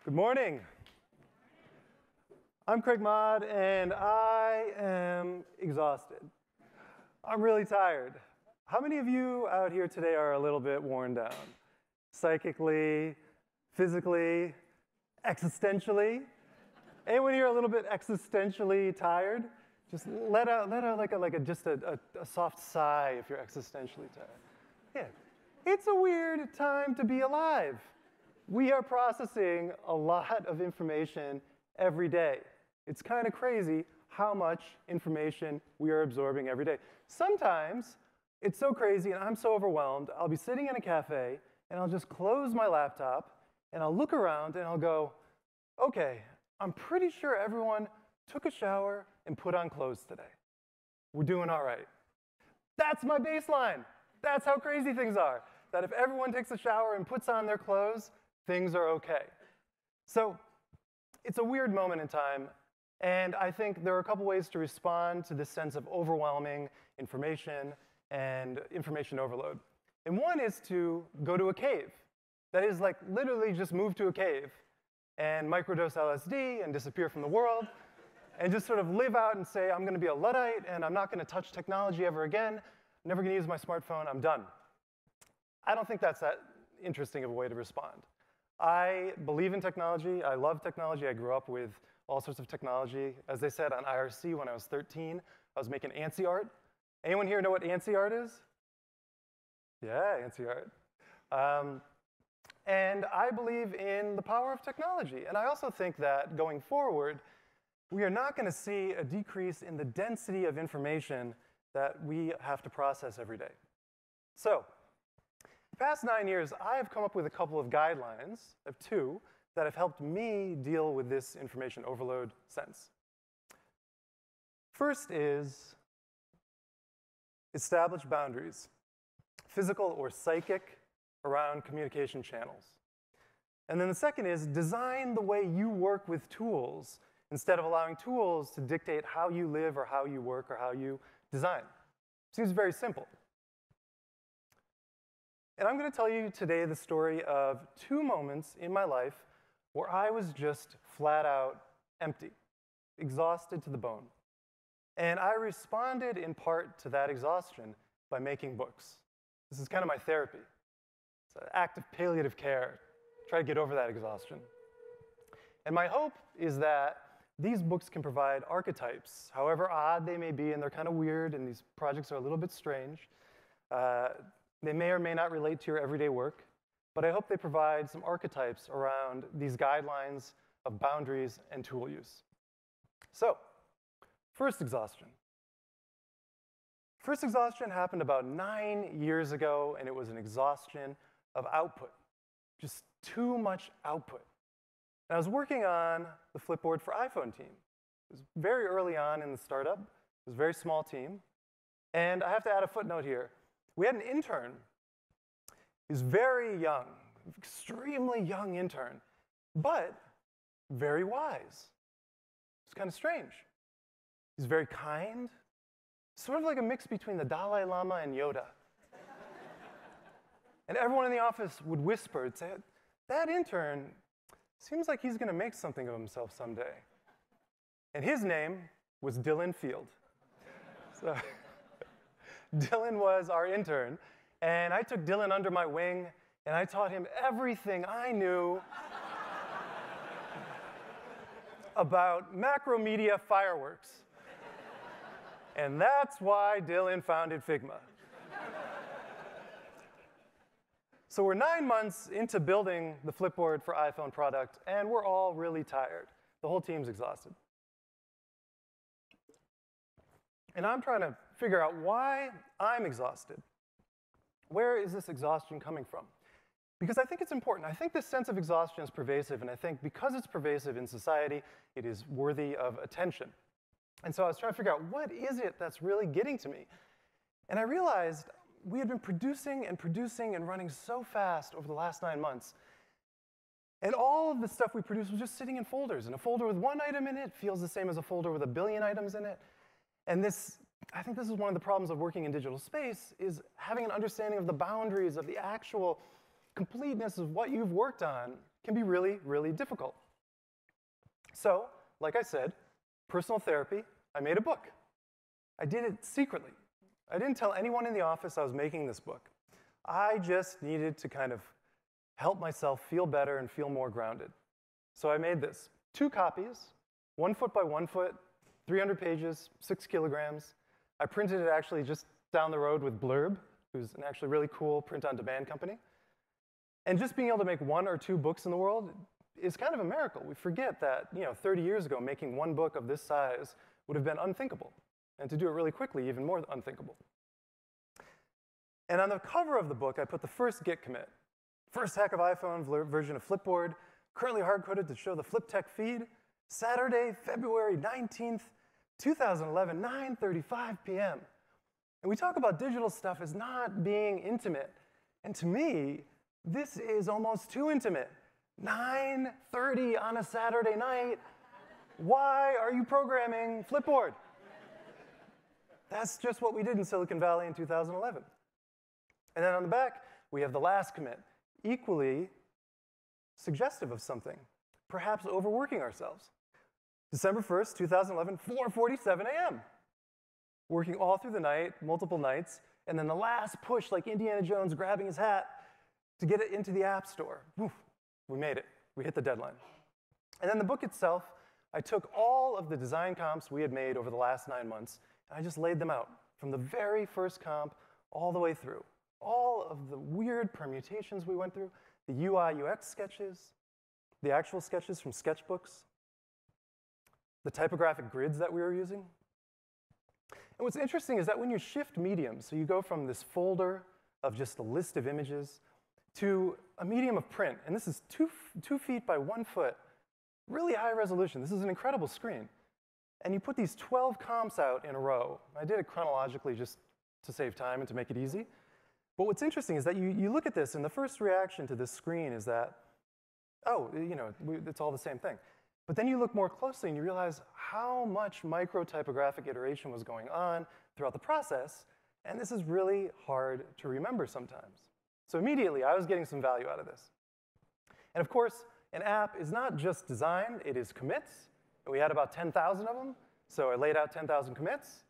Good morning. I'm Craig Maude, and I am exhausted. I'm really tired. How many of you out here today are a little bit worn down? Psychically, physically, existentially? Anyone here a little bit existentially tired? Just let out like a soft sigh if you're existentially tired. Yeah, it's a weird time to be alive. We are processing a lot of information every day. It's kind of crazy how much information we are absorbing every day. Sometimes it's so crazy and I'm so overwhelmed, I'll be sitting in a cafe and I'll just close my laptop and I'll look around and I'll go, okay, I'm pretty sure everyone took a shower and put on clothes today. We're doing all right. That's my baseline. That's how crazy things are. That if everyone takes a shower and puts on their clothes, things are okay. So it's a weird moment in time, and I think there are a couple ways to respond to this sense of overwhelming information and information overload. And one is to go to a cave. That is, like, literally just move to a cave and microdose LSD and disappear from the world and just sort of live out and say, I'm going to be a Luddite and I'm not going to touch technology ever again. I'm never going to use my smartphone. I'm done. I don't think that's that interesting of a way to respond. I believe in technology. I love technology. I grew up with all sorts of technology. As they said on IRC when I was 13, I was making ANSI art. Anyone here know what ANSI art is? Yeah, ANSI art. And I believe in the power of technology. And I also think that going forward, we are not going to see a decrease in the density of information that we have to process every day. So, the past 9 years, I have come up with a couple of guidelines, of two, that have helped me deal with this information overload sense. First is establish boundaries, physical or psychic, around communication channels. And then the second is design the way you work with tools instead of allowing tools to dictate how you live or how you work or how you design. Seems very simple. And I'm going to tell you today the story of two moments in my life where I was just flat out empty, exhausted to the bone. And I responded in part to that exhaustion by making books. This is kind of my therapy. It's an act of palliative care, try to get over that exhaustion. And my hope is that these books can provide archetypes, however odd they may be, and they're kind of weird, and these projects are a little bit strange. They may or may not relate to your everyday work, but I hope they provide some archetypes around these guidelines of boundaries and tool use. So, first exhaustion. First exhaustion happened about 9 years ago, and it was an exhaustion of output, just too much output. And I was working on the Flipboard for iPhone team. It was very early on in the startup. It was a very small team. And I have to add a footnote here. We had an intern. He was very young, extremely young intern, but very wise. It's kind of strange. He's very kind, sort of like a mix between the Dalai Lama and Yoda. And everyone in the office would whisper and say, that intern seems like he's going to make something of himself someday. And his name was Dylan Field. So Dylan was our intern, and I took Dylan under my wing, and I taught him everything I knew about macromedia fireworks. And that's why Dylan founded Figma. So we're 9 months into building the Flipboard for iPhone product, and we're all really tired. The whole team's exhausted. And I'm trying to figure out why I'm exhausted. Where is this exhaustion coming from? Because I think it's important. I think this sense of exhaustion is pervasive, and I think because it's pervasive in society, it is worthy of attention. And so I was trying to figure out, what is it that's really getting to me? And I realized we had been producing and running so fast over the last 9 months. And all of the stuff we produced was just sitting in folders. And a folder with one item in it feels the same as a folder with a billion items in it. And I think this is one of the problems of working in digital space, is having an understanding of the boundaries of the actual completeness of what you've worked on can be really, really difficult. So, like I said, personal therapy, I made a book. I did it secretly. I didn't tell anyone in the office I was making this book. I just needed to kind of help myself feel better and feel more grounded. So I made this. 2 copies, 1 foot by 1 foot, 300 pages, 6 kilograms. I printed it actually just down the road with Blurb, who's an actually really cool print-on-demand company. And just being able to make 1 or 2 books in the world is kind of a miracle. We forget that 30 years ago, making 1 book of this size would have been unthinkable. And to do it really quickly, even more unthinkable. And on the cover of the book, I put the first Git commit. First hack of iPhone version of Flipboard, currently hard-coded to show the FlipTech feed, Saturday, February 19th, 2011, 9:35 p.m. And we talk about digital stuff as not being intimate. And to me, this is almost too intimate. 9:30 on a Saturday night. Why are you programming Flipboard? That's just what we did in Silicon Valley in 2011. And then on the back, we have the last commit, equally suggestive of something, perhaps overworking ourselves. December 1st, 2011, 4:47 a.m. Working all through the night, multiple nights, and then the last push, like Indiana Jones grabbing his hat to get it into the App Store. Woof, we made it. We hit the deadline. And then the book itself, I took all of the design comps we had made over the last 9 months, and I just laid them out from the very first comp all the way through. All of the weird permutations we went through, the UI, UX sketches, the actual sketches from sketchbooks, the typographic grids that we were using. And what's interesting is that when you shift mediums, so you go from this folder of just a list of images to a medium of print, and this is 2 feet by 1 foot, really high resolution. This is an incredible screen. And you put these 12 comps out in a row. I did it chronologically just to save time and to make it easy. But what's interesting is that you look at this, and the first reaction to this screen is that, oh, it's all the same thing. But then you look more closely and you realize how much micro-typographic iteration was going on throughout the process, and this is really hard to remember sometimes. So immediately, I was getting some value out of this. And of course, an app is not just design, it is commits. We had about 10,000 of them, so I laid out 10,000 commits.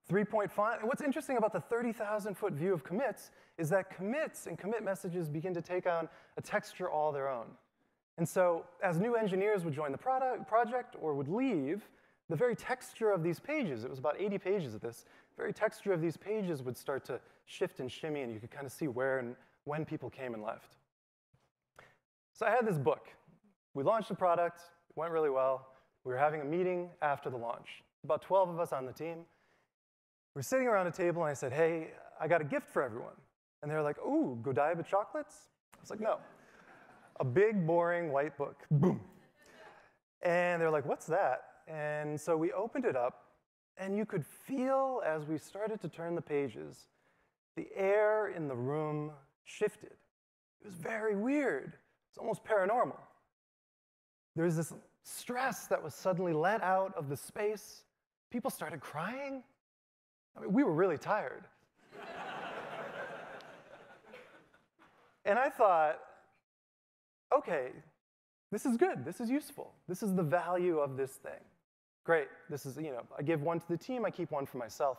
3-point font. And what's interesting about the 30,000-foot view of commits is that commits and commit messages begin to take on a texture all their own. And so as new engineers would join the project or would leave, the very texture of these pages, it was about 80 pages of this, the very texture of these pages would start to shift and shimmy, and you could kind of see where and when people came and left. So I had this book. We launched the product. It went really well. We were having a meeting after the launch. About 12 of us on the team. We were sitting around a table, and I said, hey, I got a gift for everyone. And they were like, ooh, Godiva chocolates? I was like, no. A big, boring white book. Boom. And they're like, what's that? And so we opened it up, and you could feel as we started to turn the pages, the air in the room shifted. It was very weird. It's almost paranormal. There was this stress that was suddenly let out of the space. People started crying. I mean, we were really tired. And I thought, okay, this is good. This is useful. This is the value of this thing. Great. This is, I give 1 to the team. I keep 1 for myself.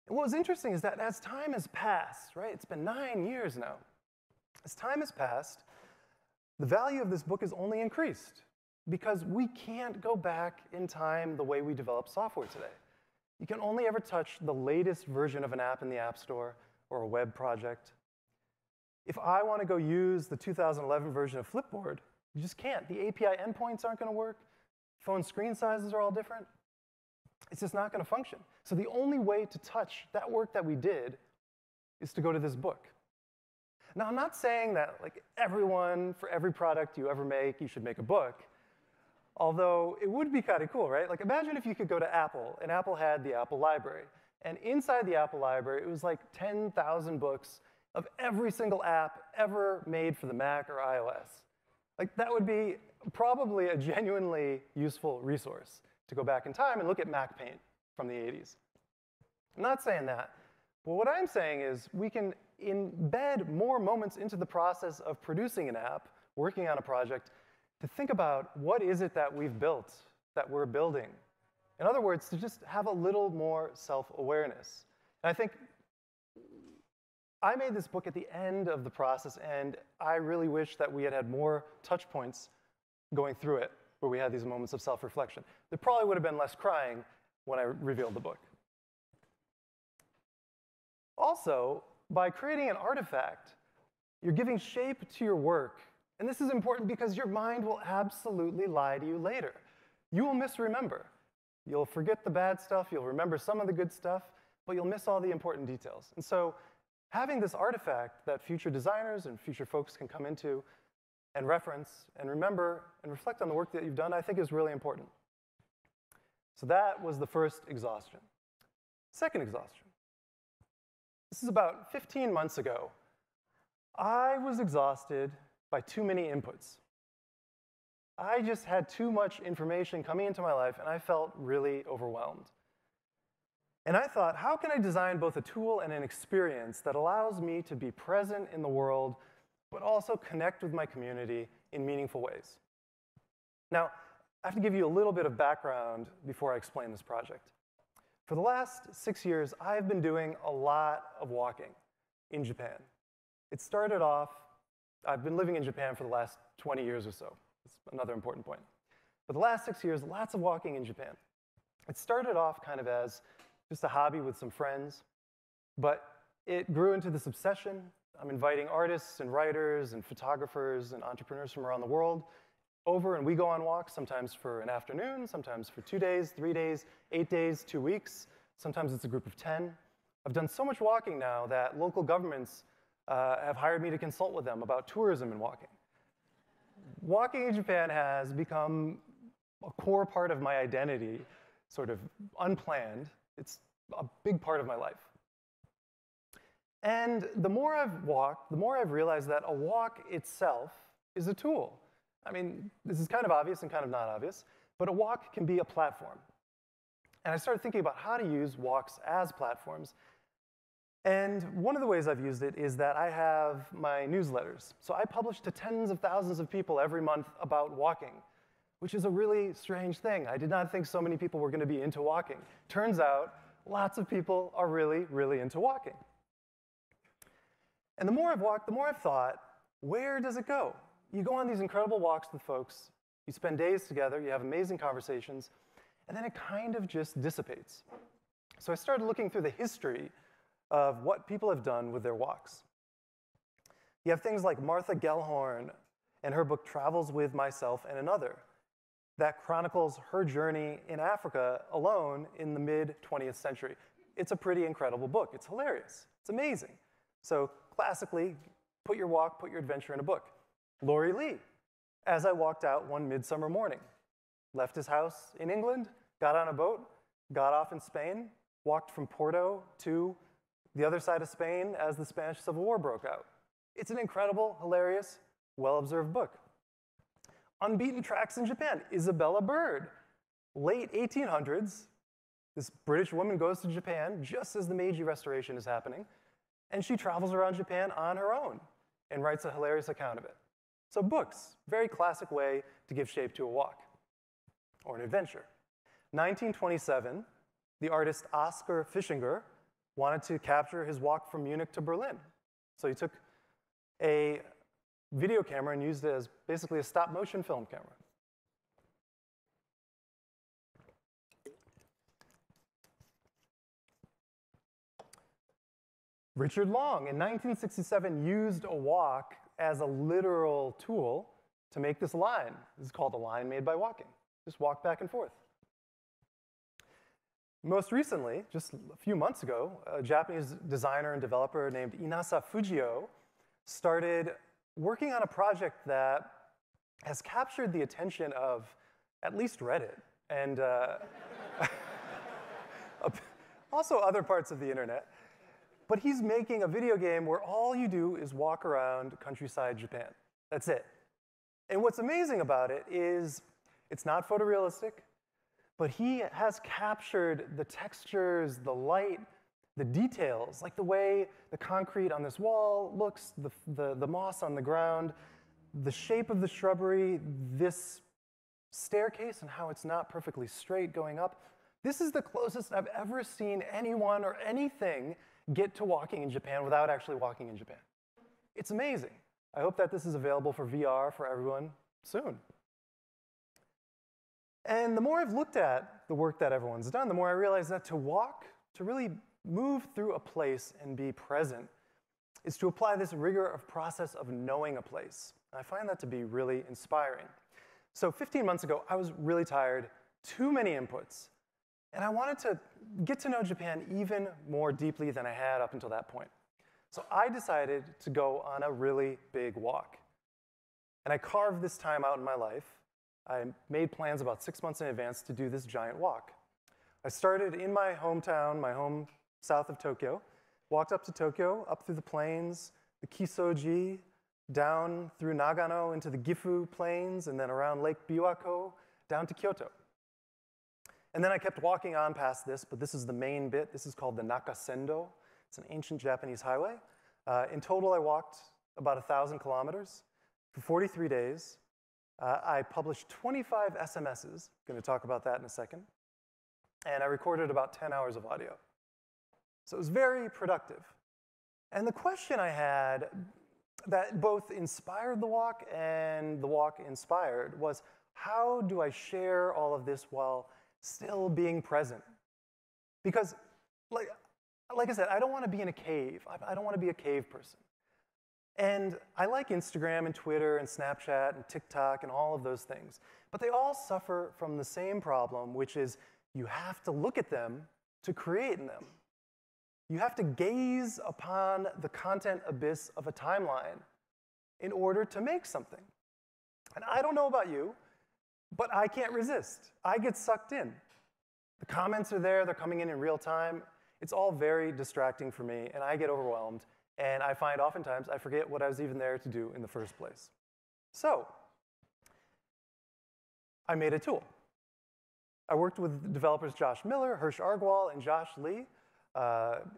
And what was interesting is that as time has passed, right? It's been 9 years now. As time has passed, the value of this book has only increased because we can't go back in time the way we develop software today. You can only ever touch the latest version of an app in the App Store or a web project. If I want to go use the 2011 version of Flipboard, you just can't. The API endpoints aren't going to work. Phone screen sizes are all different. It's just not going to function. So the only way to touch that work that we did is to go to this book. Now, I'm not saying that everyone, for every product you ever make, you should make a book. Although it would be kind of cool, right? Imagine if you could go to Apple, and Apple had the Apple Library. And inside the Apple Library, it was like 10,000 books of every single app ever made for the Mac or iOS. That would be probably a genuinely useful resource to go back in time and look at Mac Paint from the 80s. I'm not saying that. But what I'm saying is we can embed more moments into the process of producing an app, working on a project, to think about what is it that we've built, that we're building. In other words, to just have a little more self-awareness. And I think I made this book at the end of the process, and I really wish that we had had more touch points going through it, where we had these moments of self-reflection. There probably would have been less crying when I revealed the book. Also, by creating an artifact, you're giving shape to your work. And this is important because your mind will absolutely lie to you later. You will misremember. You'll forget the bad stuff, you'll remember some of the good stuff, but you'll miss all the important details. And so having this artifact that future designers and future folks can come into and reference and remember and reflect on the work that you've done, I think is really important. So that was the first exhaustion. Second exhaustion. This is about 15 months ago. I was exhausted by too many inputs. I just had too much information coming into my life, and I felt really overwhelmed. And I thought, how can I design both a tool and an experience that allows me to be present in the world, but also connect with my community in meaningful ways? Now, I have to give you a little bit of background before I explain this project. For the last 6 years, I've been doing a lot of walking in Japan. It started off, I've been living in Japan for the last 20 years or so. That's another important point. For the last 6 years, lots of walking in Japan. It started off kind of as just a hobby with some friends, but it grew into this obsession. I'm inviting artists and writers and photographers and entrepreneurs from around the world over, and we go on walks, sometimes for an afternoon, sometimes for 2 days, 3 days, 8 days, 2 weeks. Sometimes it's a group of 10. I've done so much walking now that local governments have hired me to consult with them about tourism and walking. Walking in Japan has become a core part of my identity, sort of unplanned. It's a big part of my life. And the more I've walked, the more I've realized that a walk itself is a tool. I mean, this is kind of obvious and kind of not obvious, but a walk can be a platform. And I started thinking about how to use walks as platforms. And one of the ways I've used it is that I have my newsletters. So I publish to tens of thousands of people every month about walking, which is a really strange thing. I did not think so many people were going to be into walking. Turns out, lots of people are really, really into walking. And the more I've walked, the more I've thought, where does it go? You go on these incredible walks with folks, you spend days together, you have amazing conversations, and then it kind of just dissipates. So I started looking through the history of what people have done with their walks. You have things like Martha Gellhorn and her book Travels with Myself and Another that chronicles her journey in Africa alone in the mid-20th century. It's a pretty incredible book. It's hilarious. It's amazing. So classically, put your walk, put your adventure in a book. Laurie Lee, as I walked out one midsummer morning, left his house in England, got on a boat, got off in Spain, walked from Porto to the other side of Spain as the Spanish Civil War broke out. It's an incredible, hilarious, well-observed book. Unbeaten Tracks in Japan, Isabella Bird. Late 1800s, this British woman goes to Japan just as the Meiji Restoration is happening, and she travels around Japan on her own and writes a hilarious account of it. So books, very classic way to give shape to a walk or an adventure. 1927, the artist Oskar Fischinger wanted to capture his walk from Munich to Berlin. So he took a video camera and used it as basically a stop-motion film camera. Richard Long, in 1967, used a walk as a literal tool to make this line. This is called a line made by walking. Just walk back and forth. Most recently, just a few months ago, a Japanese designer and developer named Inasa Fujio started working on a project that has captured the attention of at least Reddit and also other parts of the internet. But he's making a video game where all you do is walk around countryside Japan. That's it. And what's amazing about it is it's not photorealistic, but he has captured the textures, the light, The details, like the way the concrete on this wall looks, the moss on the ground, the shape of the shrubbery, this staircase and how it's not perfectly straight going up. This is the closest I've ever seen anyone or anything get to walking in Japan without actually walking in Japan. It's amazing. I hope that this is available for VR for everyone soon. And the more I've looked at the work that everyone's done, the more I realize that to walk, to really move through a place and be present, is to apply this rigor of process of knowing a place. And I find that to be really inspiring. So 15 months ago, I was really tired, too many inputs, and I wanted to get to know Japan even more deeply than I had up until that point. So I decided to go on a really big walk. And I carved this time out in my life. I made plans about 6 months in advance to do this giant walk. I started in my hometown, my home south of Tokyo, walked up to Tokyo, up through the plains, the Kisoji, down through Nagano into the Gifu plains, and then around Lake Biwako, down to Kyoto. And then I kept walking on past this, but this is the main bit. This is called the Nakasendo. It's an ancient Japanese highway. In total, I walked about 1,000 kilometers for 43 days. I published 25 SMSs. Going to talk about that in a second. And I recorded about 10 hours of audio. So it was very productive. And the question I had that both inspired the walk and the walk inspired was, how do I share all of this while still being present? Because, like I said, I don't want to be in a cave. I don't want to be a cave person. And I like Instagram and Twitter and Snapchat and TikTok and all of those things. But they all suffer from the same problem, which is you have to look at them to create in them. You have to gaze upon the content abyss of a timeline in order to make something. And I don't know about you, but I can't resist. I get sucked in. The comments are there. They're coming in real time. It's all very distracting for me, and I get overwhelmed. And I find oftentimes I forget what I was even there to do in the first place. So I made a tool. I worked with developers Josh Miller, Hirsch Argwal, and Josh Lee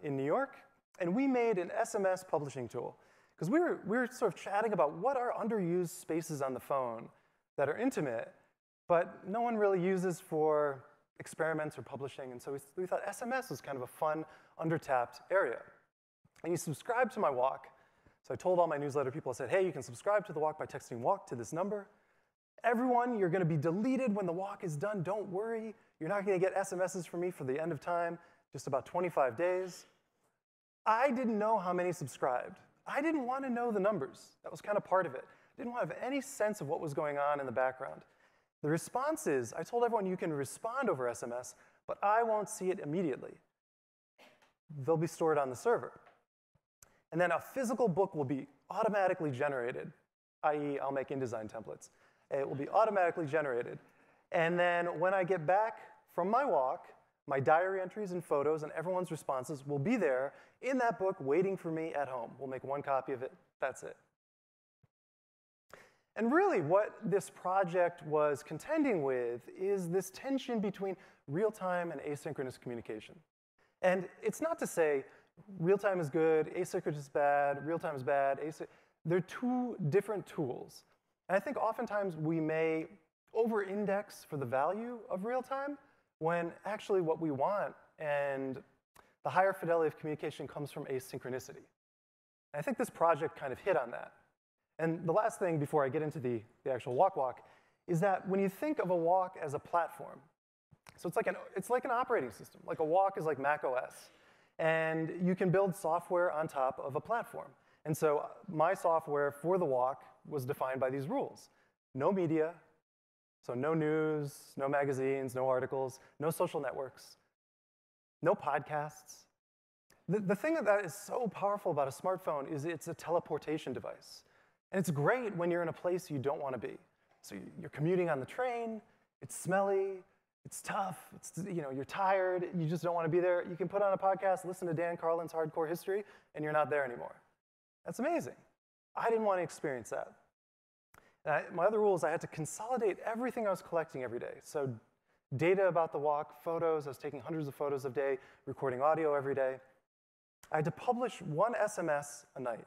in New York, and we made an SMS publishing tool. Because we were sort of chatting about what are underused spaces on the phone that are intimate, but no one really uses for experiments or publishing. And so we thought SMS was kind of a fun, undertapped area. And you subscribe to my walk. So I told all my newsletter people, I said, hey, you can subscribe to the walk by texting walk to this number. Everyone, you're going to be deleted when the walk is done. Don't worry. You're not going to get SMSs from me for the end of time, just about 25 days. I didn't know how many subscribed. I didn't want to know the numbers. That was kind of part of it. I didn't want to have any sense of what was going on in the background. The response is, I told everyone you can respond over SMS, but I won't see it immediately. They'll be stored on the server. And then a physical book will be automatically generated, i.e. I'll make InDesign templates. It will be automatically generated. And then when I get back from my walk, my diary entries and photos and everyone's responses will be there in that book waiting for me at home. We'll make one copy of it. That's it. And really what this project was contending with is this tension between real-time and asynchronous communication. And it's not to say real-time is good, asynchronous is bad, real-time is bad. They're two different tools. And I think oftentimes we may over-index for the value of real-time when actually what we want and the higher fidelity of communication comes from asynchronicity. And I think this project kind of hit on that. And the last thing before I get into the actual walk is that when you think of a walk as a platform, so it's like an operating system. Like a walk is like Mac OS. And you can build software on top of a platform. And so my software for the walk was defined by these rules. No media, so no news, no magazines, no articles, no social networks, no podcasts. The thing that is so powerful about a smartphone is it's a teleportation device. And it's great when you're in a place you don't want to be. So you're commuting on the train, it's smelly, it's tough, you're tired, you just don't want to be there. You can put on a podcast, listen to Dan Carlin's Hardcore History, and you're not there anymore. That's amazing. I didn't want to experience that. My other rule is I had to consolidate everything I was collecting every day. So data about the walk, photos, I was taking hundreds of photos a day, recording audio every day. I had to publish one SMS a night.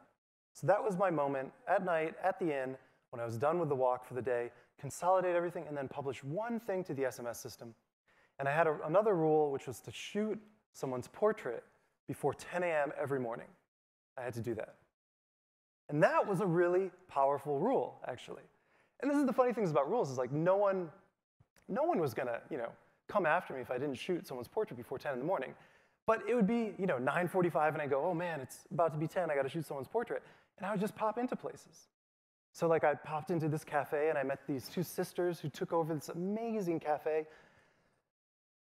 So that was my moment at night, at the inn, when I was done with the walk for the day, consolidate everything, and then publish one thing to the SMS system. And I had another rule, which was to shoot someone's portrait before 10 a.m. every morning. I had to do that. And that was a really powerful rule, actually. And this is the funny things about rules, is like no one was gonna, come after me if I didn't shoot someone's portrait before 10 in the morning. But it would be, 9:45, and I go, oh man, it's about to be 10, I gotta shoot someone's portrait. And I would just pop into places. So like I popped into this cafe, and I met these two sisters who took over this amazing cafe.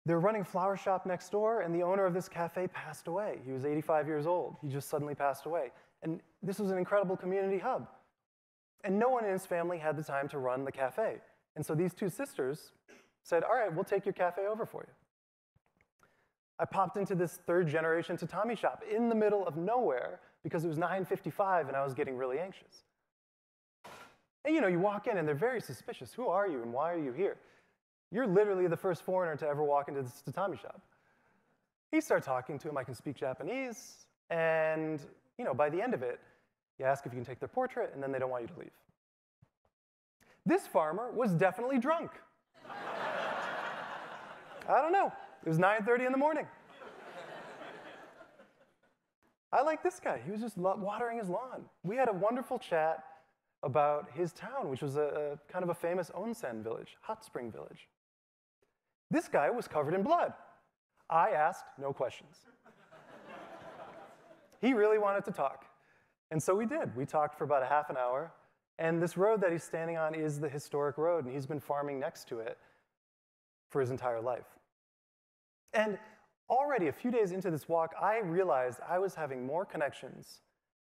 They were running a flower shop next door, and the owner of this cafe passed away. He was 85 years old. He just suddenly passed away. And this was an incredible community hub. And no one in his family had the time to run the cafe. And so these two sisters said, all right, we'll take your cafe over for you. I popped into this third-generation tatami shop in the middle of nowhere because it was 9:55 and I was getting really anxious. And you walk in and they're very suspicious. Who are you and why are you here? You're literally the first foreigner to ever walk into this tatami shop. He started talking to him. I can speak Japanese. And by the end of it, you ask if you can take their portrait, and then they don't want you to leave. This farmer was definitely drunk. I don't know. It was 9:30 in the morning. I like this guy. He was just watering his lawn. We had a wonderful chat about his town, which was a kind of a famous onsen village, hot spring village. This guy was covered in blood. I asked no questions. He really wanted to talk. And so we did. We talked for about a half an hour. And this road that he's standing on is the historic road, and he's been farming next to it for his entire life. And already a few days into this walk, I realized I was having more connections.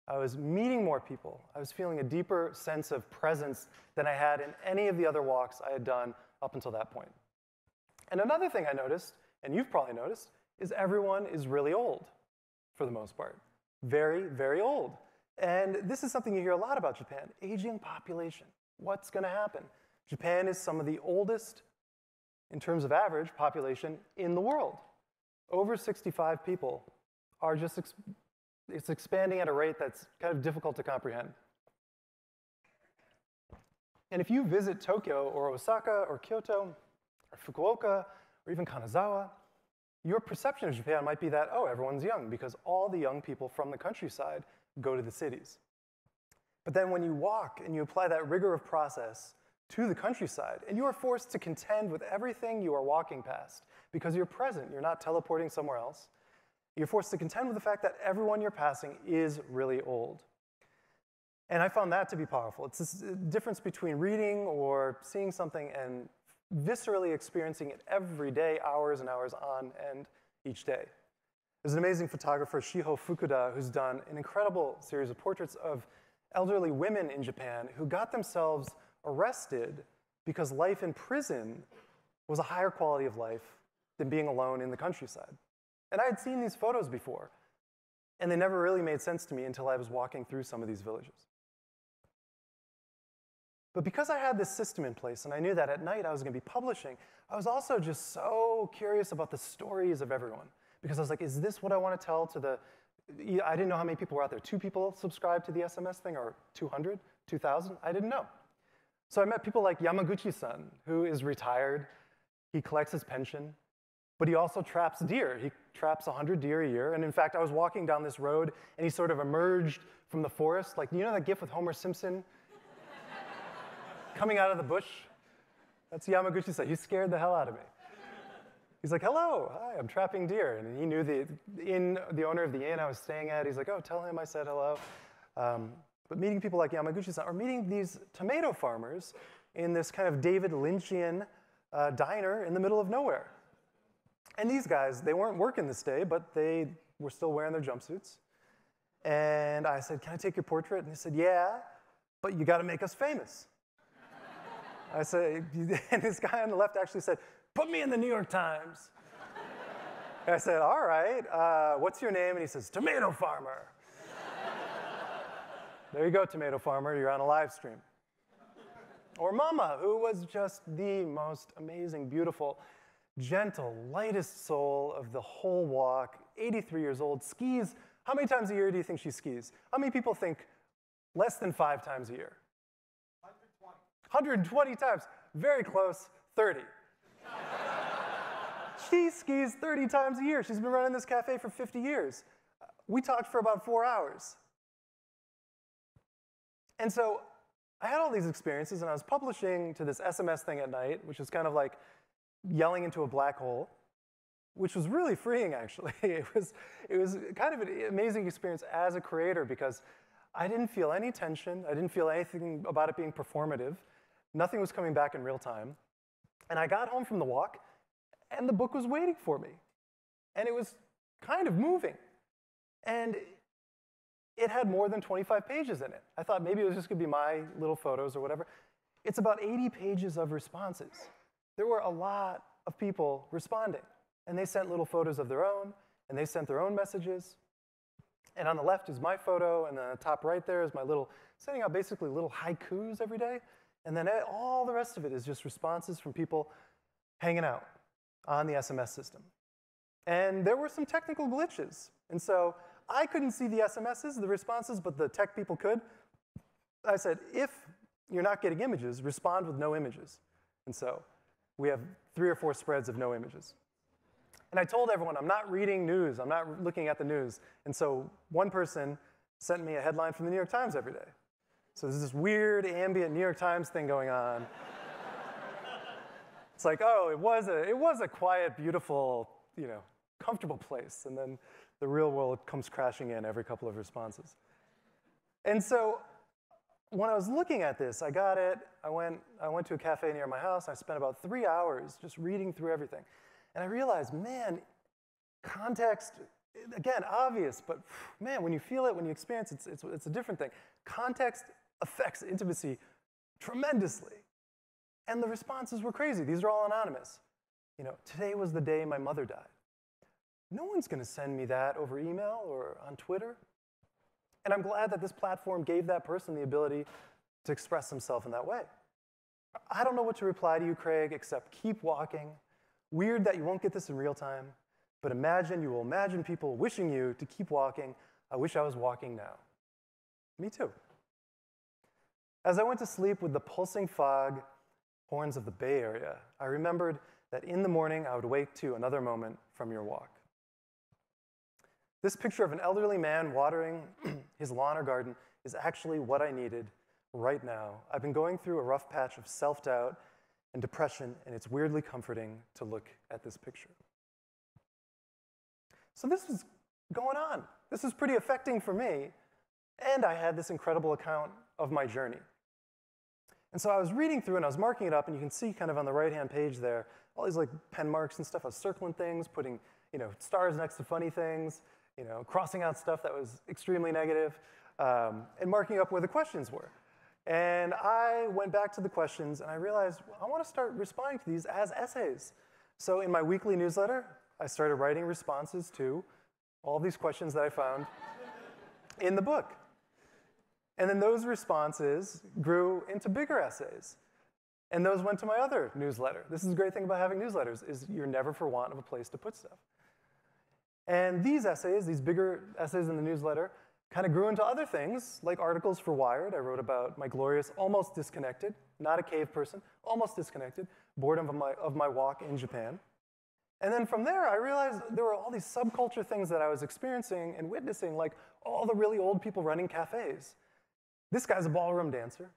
I was meeting more people. I was feeling a deeper sense of presence than I had in any of the other walks I had done up until that point. And another thing I noticed, and you've probably noticed, is everyone is really old, for the most part. Very, very old. And this is something you hear a lot about Japan, aging population. What's going to happen? Japan is some of the oldest, in terms of average, population in the world. Over 65 people are just, it's expanding at a rate that's kind of difficult to comprehend. And if you visit Tokyo or Osaka or Kyoto or Fukuoka or even Kanazawa, your perception of Japan might be that, oh, everyone's young, because all the young people from the countryside go to the cities. But then when you walk and you apply that rigor of process to the countryside, and you are forced to contend with everything you are walking past, because you're present, you're not teleporting somewhere else, you're forced to contend with the fact that everyone you're passing is really old. And I found that to be powerful. It's this difference between reading or seeing something and viscerally experiencing it every day, hours and hours on end each day. There's an amazing photographer, Shiho Fukuda, who's done an incredible series of portraits of elderly women in Japan who got themselves arrested because life in prison was a higher quality of life than being alone in the countryside. And I had seen these photos before, and they never really made sense to me until I was walking through some of these villages. But because I had this system in place, and I knew that at night I was going to be publishing, I was also just so curious about the stories of everyone. Because I was like, is this what I want to tell to the... I didn't know how many people were out there. 2 people subscribed to the SMS thing, or 200, 2,000? I didn't know. So I met people like Yamaguchi-san, who is retired. He collects his pension, but he also traps deer. He traps 100 deer a year. And in fact, I was walking down this road, and he sort of emerged from the forest. Like, you know that gif with Homer Simpson? Coming out of the bush? That's Yamaguchi-san. He scared the hell out of me. He's like, hello, hi, I'm trapping deer. And he knew the owner of the inn I was staying at. He's like, oh, tell him I said hello. But meeting people like Yamaguchi-san, or meeting these tomato farmers in this kind of David Lynchian diner in the middle of nowhere. And these guys, they weren't working this day, but they were still wearing their jumpsuits. And I said, can I take your portrait? And he said, yeah, but you got to make us famous. I said, and this guy on the left actually said, put me in the New York Times. And I said, all right, what's your name? And he says, Tomato Farmer. There you go, Tomato Farmer, you're on a live stream. Or Mama, who was just the most amazing, beautiful, gentle, lightest soul of the whole walk, 83 years old, skis How many times a year do you think she skis? How many people think less than 5 times a year? 120 times. Very close, 30. She skis 30 times a year. She's been running this cafe for 50 years. We talked for about 4 hours. And so I had all these experiences, and I was publishing to this SMS thing at night, which was kind of like yelling into a black hole, which was really freeing, actually. It was kind of an amazing experience as a creator because I didn't feel any tension. I didn't feel anything about it being performative. Nothing was coming back in real time. And I got home from the walk, and the book was waiting for me. And it was kind of moving. And it had more than 25 pages in it. I thought maybe it was just going to be my little photos or whatever. It's about 80 pages of responses. There were a lot of people responding. And they sent little photos of their own, and they sent their own messages. And on the left is my photo, and on the top right there is my sending out basically little haikus every day. And then all the rest of it is just responses from people hanging out on the SMS system. And there were some technical glitches. And so I couldn't see the SMSs, the responses, but the tech people could. I said, if you're not getting images, respond with no images. And so we have 3 or 4 spreads of no images. And I told everyone, I'm not reading news. I'm not looking at the news. And so one person sent me a headline from the New York Times every day. So there's this weird ambient New York Times thing going on. It's like, oh, it was a quiet, beautiful, comfortable place. And then the real world comes crashing in every couple of responses. And so when I was looking at this, I got it. I went to a cafe near my house. I spent about 3 hours just reading through everything. And I realized, man, context, again, obvious, but man, when you feel it, when you experience it, it's a different thing. Context affects intimacy tremendously. And the responses were crazy. These are all anonymous. Today was the day my mother died. No one's going to send me that over email or on Twitter. And I'm glad that this platform gave that person the ability to express himself in that way. I don't know what to reply to you, Craig, except keep walking. Weird that you won't get this in real time, but you will imagine people wishing you to keep walking. I wish I was walking now. Me too. As I went to sleep with the pulsing fog horns of the Bay Area, I remembered that in the morning I would wake to another moment from your walk. This picture of an elderly man watering his lawn or garden is actually what I needed right now. I've been going through a rough patch of self-doubt and depression, and it's weirdly comforting to look at this picture. So this was going on. This was pretty affecting for me, and I had this incredible account of my journey. And so I was reading through and I was marking it up, and you can see kind of on the right-hand page there, all these pen marks and stuff. I was circling things, putting stars next to funny things, crossing out stuff that was extremely negative, and marking up where the questions were. And I went back to the questions, and I realized, I want to start responding to these as essays. So in my weekly newsletter, I started writing responses to all these questions that I found in the book. And then those responses grew into bigger essays. And those went to my other newsletter. This is the great thing about having newsletters, is you're never for want of a place to put stuff. And these essays, these bigger essays in the newsletter, kind of grew into other things, like articles for Wired. I wrote about my glorious, almost disconnected, not a cave person, almost disconnected, boredom of my walk in Japan. And then from there, I realized there were all these subculture things that I was experiencing and witnessing, like all the really old people running cafes. This guy's a ballroom dancer.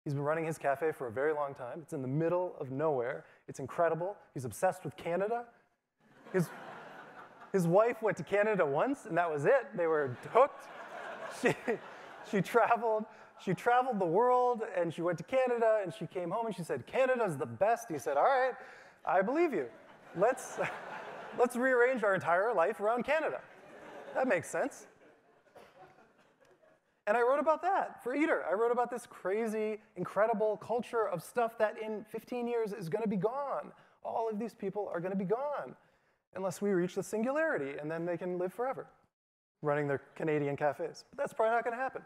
He's been running his cafe for a very long time. It's in the middle of nowhere. It's incredible. He's obsessed with Canada. His wife went to Canada once, and that was it. They were hooked. She traveled the world, and she went to Canada, and she came home, and she said, "Canada's the best." He said, "All right, I believe you. Let's rearrange our entire life around Canada." That makes sense. And I wrote about that for Eater. I wrote about this crazy, incredible culture of stuff that in 15 years is going to be gone. All of these people are going to be gone unless we reach the singularity, and then they can live forever running their Canadian cafes. But that's probably not going to happen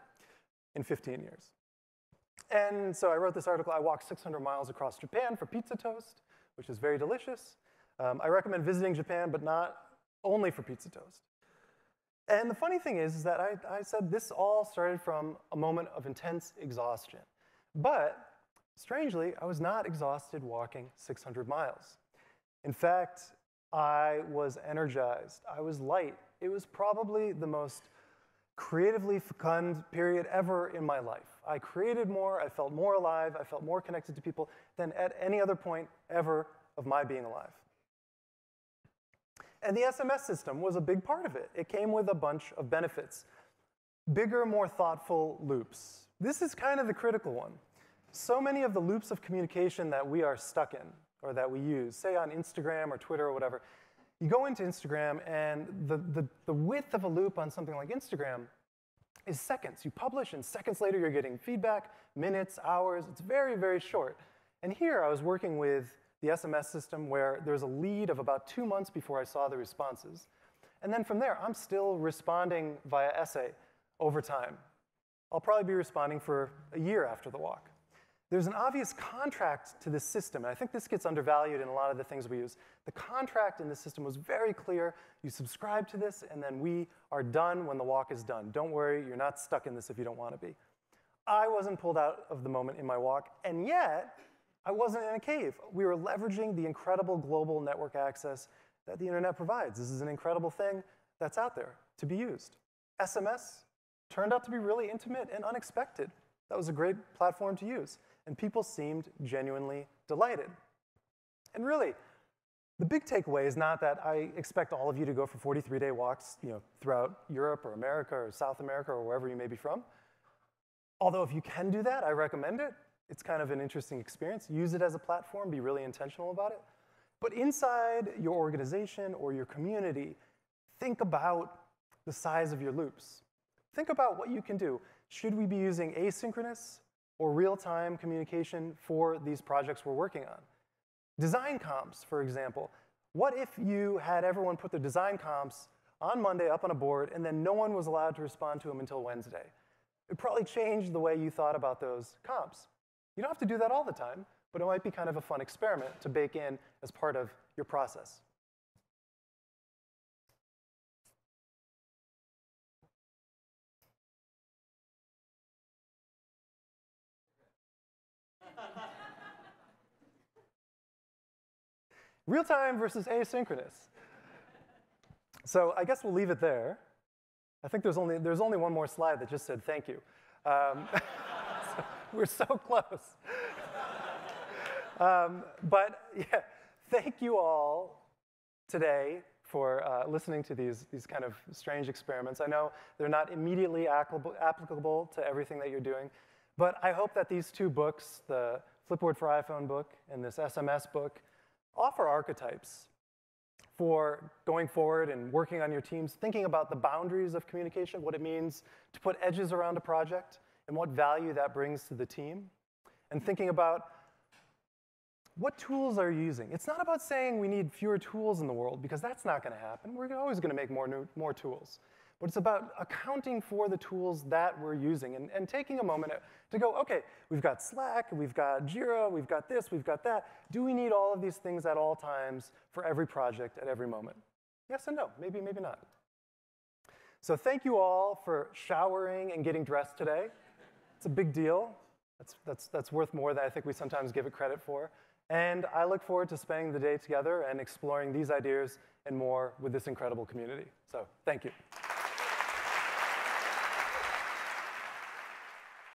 in 15 years. And so I wrote this article. I walked 600 miles across Japan for pizza toast, which is very delicious. I recommend visiting Japan, but not only for pizza toast. And the funny thing is that I said this all started from a moment of intense exhaustion. But strangely, I was not exhausted walking 600 miles. In fact, I was energized. I was light. It was probably the most creatively fecund period ever in my life. I created more, I felt more alive, I felt more connected to people than at any other point ever of my being alive. And the SMS system was a big part of it. It came with a bunch of benefits. Bigger, more thoughtful loops. This is kind of the critical one. So many of the loops of communication that we are stuck in, or that we use, say on Instagram or Twitter or whatever, you go into Instagram and the width of a loop on something like Instagram is seconds. You publish and seconds later you're getting feedback, minutes, hours. It's very, very short. And here I was working with the SMS system where there's a lead of about 2 months before I saw the responses. And then from there, I'm still responding via essay over time. I'll probably be responding for a year after the walk. There's an obvious contract to this system, and I think this gets undervalued in a lot of the things we use. The contract in this system was very clear. You subscribe to this, and then we are done when the walk is done. Don't worry, you're not stuck in this if you don't want to be. I wasn't pulled out of the moment in my walk, and yet I wasn't in a cave. We were leveraging the incredible global network access that the internet provides. This is an incredible thing that's out there to be used. SMS turned out to be really intimate and unexpected. That was a great platform to use. And people seemed genuinely delighted. And really, the big takeaway is not that I expect all of you to go for 43-day walks, throughout Europe or America or South America or wherever you may be from. Although if you can do that, I recommend it. It's kind of an interesting experience. Use it as a platform. Be really intentional about it. But inside your organization or your community, think about the size of your loops. Think about what you can do. Should we be using asynchronous or real-time communication for these projects we're working on? Design comps, for example. What if you had everyone put their design comps on Monday up on a board, and then no one was allowed to respond to them until Wednesday? It probably changed the way you thought about those comps. You don't have to do that all the time, but it might be kind of a fun experiment to bake in as part of your process. Real-time versus asynchronous. So I guess we'll leave it there. I think there's only one more slide that just said thank you. So we're so close. But yeah, thank you all today for listening to these kind of strange experiments. I know they're not immediately applicable to everything that you're doing, but I hope that these two books, the Flipboard for iPhone book and this SMS book, offer archetypes for going forward and working on your teams, thinking about the boundaries of communication, what it means to put edges around a project, and what value that brings to the team, and thinking about what tools are you using. It's not about saying we need fewer tools in the world, because that's not going to happen. We're always going to make more tools. But it's about accounting for the tools that we're using and taking a moment to go, OK, we've got Slack, we've got Jira, we've got this, we've got that. Do we need all of these things at all times for every project at every moment? Yes and no, maybe, maybe not. So thank you all for showering and getting dressed today. It's a big deal. That's worth more than I think we sometimes give it credit for. And I look forward to spending the day together and exploring these ideas and more with this incredible community. So thank you.